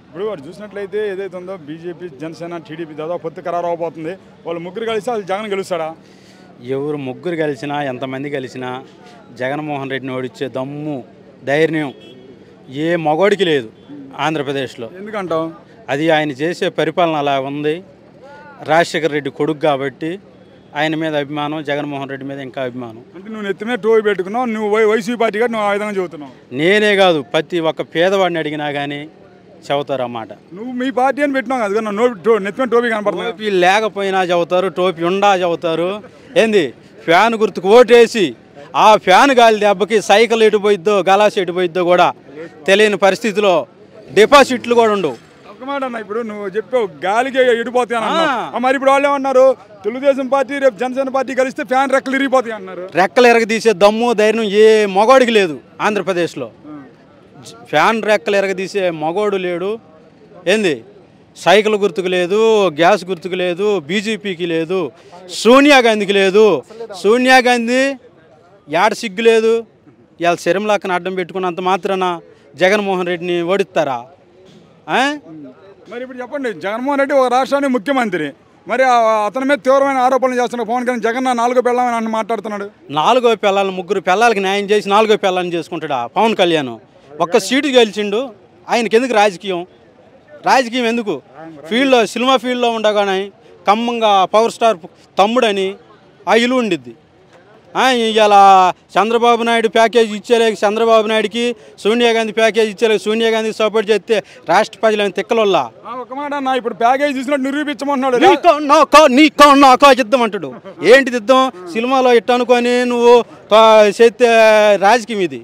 ఇప్పుడు వారు చూసినట్లయితే ఏదైతే ఉందో బీజేపీ జనసేన టీడీపీ దాదాపు పొత్తు ఖరారు అవబోతుంది. వాళ్ళు ముగ్గురు కలిసి వాళ్ళు జగన్ గెలుస్తాడా? ఎవరు ముగ్గురు కలిసినా ఎంతమంది కలిసినా జగన్మోహన్ రెడ్డిని ఓడించే దమ్ము ధైర్యం ఏ మగోడికి లేదు ఆంధ్రప్రదేశ్లో. ఎందుకంటావు? అది ఆయన చేసే పరిపాలన అలా ఉంది. రాజశేఖర రెడ్డి కొడుకు కాబట్టి ఆయన మీద అభిమానం, జగన్మోహన్ రెడ్డి మీద ఇంకా అభిమానం. అంటే నువ్వు నెత్తి మీద టోపీ పెట్టుకున్నావు, నువ్వు వైసీపీ పార్టీ కాబట్టి నువ్వు ఆ విధంగా చెబుతున్నావు. నేనే కాదు, ప్రతి ఒక్క పేదవాడిని అడిగినా కానీ చెబుతారు అన్నమాట. నువ్వు మీ పార్టీ అని పెట్టినావు కదా, నెత్తి మీద టోపీ కనపడుతుంది. టోపీ లేకపోయినా చెబుతారు, టోపీ ఉండా చెబుతారు. ఏంది ఫ్యాన్ గుర్తుకు ఓటేసి ఆ ఫ్యాన్ గాలి దెబ్బకి సైకిల్ ఎటుపోయిద్దో గలాస్ ఎటుపోయిద్దో కూడా తెలియని పరిస్థితిలో డిపాజిట్లు కూడా ఉండవు. ఒక మాట అన్న, ఇప్పుడు నువ్వు చెప్పావు గాలికి ఎడిపోతాయి అన్న, మరి ఇప్పుడు వాళ్ళు ఏమన్నారు, తెలుగుదేశం పార్టీ రేపు జనసేన పార్టీ కలిస్తే ఫ్యాన్ రెక్కలు ఇరిగిపోతాయి అన్నారు. రెక్కలు ఎరగదీసే దమ్ము ధైర్యం ఏ మగోడికి లేదు ఆంధ్రప్రదేశ్లో. ఫ్యాన్ రెక్కలు ఎరగదీసే మగోడు లేడు. ఏంది సైకిల్ గుర్తుకు లేదు, గ్యాస్ గుర్తుకు లేదు, బీజేపీకి లేదు, సోనియా గాంధీకి లేదు. సోనియా గాంధీ ఏడ సిగ్గు లేదు. ఇవాళ శరంలాక్కని అడ్డం పెట్టుకున్నంత మాత్రాన జగన్మోహన్ రెడ్డిని ఓడిస్తారా? మరి ఇప్పుడు చెప్పండి, జగన్మోహన్ రెడ్డి ఒక రాష్ట్రానికి ముఖ్యమంత్రి, మరి అతని మీద తీవ్రమైన ఆరోపణలు చేస్తున్నారు పవన్ కళ్యాణ్. జగన్ 4వ పిల్లలని అని మాట్లాడుతున్నాడు. 4వ పిల్లలు, 3 పిల్లలకి న్యాయం చేసి 4వ పిల్లని చేసుకుంటాడా పవన్ కళ్యాణ్? ఒక్క సీటు గెలిచిండు, ఆయనకి ఎందుకు రాజకీయం? రాజకీయం ఎందుకు? ఫీల్డ్లో సినిమా ఫీల్డ్లో ఉండగానే ఖమ్మంగా పవర్ స్టార్ తమ్ముడని ఆ ఇల్లు ఉండిద్ది. ఇవాళ చంద్రబాబు నాయుడు ప్యాకేజ్ ఇచ్చేలేక చంద్రబాబు నాయుడికి, సోనియా గాంధీ ప్యాకేజ్ ఇచ్చేలేక సోనియా గాంధీకి సపోర్ట్ చేస్తే రాష్ట్ర ప్రజలు తిక్కలొల్లా. ఒక మాట అన్న, ఇప్పుడు ప్యాకేజ్ చూసినట్టు నిరూపించమంటున్నాడు. నీకో యుద్ధం అంటాడు. ఏంటి యుద్ధం? సినిమాలో ఇట్ట అనుకొని నువ్వు చేస్తే రాజకీయం ఇది.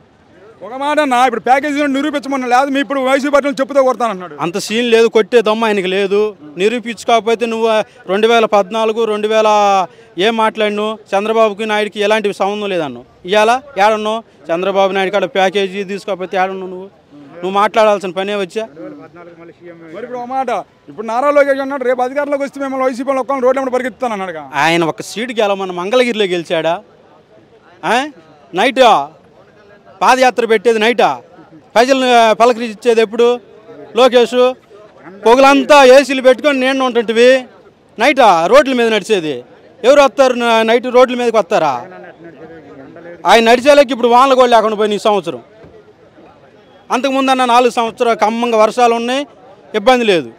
ఒక మాట అన్న, ఇప్పుడు ప్యాకేజ్ నిరూపించమన్నాడు, లేదు మీ ఇప్పుడు వైసీపీ పార్టీలు చెప్పుతో కొడతానన్నాడు. అంత సీన్ లేదు, కొట్టే దమ్మ ఆయనకి లేదు. నిరూపించుకోకపోతే నువ్వు 2014, 2000 ఏం మాట్లాడిను? చంద్రబాబుకి నాయుడికి ఎలాంటి సంబంధం లేదన్ను. ఇవాళ ఏడన్నావు? చంద్రబాబు నాయుడు కాడ ప్యాకేజీ తీసుకోకపోతే ఏడన్నావు? నువ్వు మాట్లాడాల్సిన పనే వచ్చా. మరి ఇప్పుడు ఒక మాట, ఇప్పుడు నారా లోకేష్ అన్నాడు రేపు అధికారంలోకి వస్తే మిమ్మల్ని వైసీపీ ఒక్కరిని రోడ్డు మీద పరిగెత్తాను అన్నాడు. ఆయన ఒక సీటు గెలవమన్న మంగళగిరిలో గెలిచాడా? నైట్ పాదయాత్ర పెట్టేది నైటా? ప్రజలను పలకరించేది ఎప్పుడు? లోకేష్ పొగలంతా ఏసీలు పెట్టుకొని నేను ఉంటుంటివి, నైటా రోడ్ల మీద నడిచేది? ఎవరు వస్తారు నైట్ రోడ్ల మీదకి వస్తారా? ఆయన నడిచేలాకి ఇప్పుడు వానలు కూడా లేకుండా పోయిన ఈ సంవత్సరం. అంతకుముందు అన్న 4 సంవత్సరాలు ఖమ్మంగా వర్షాలు ఉన్నాయి, ఇబ్బంది లేదు.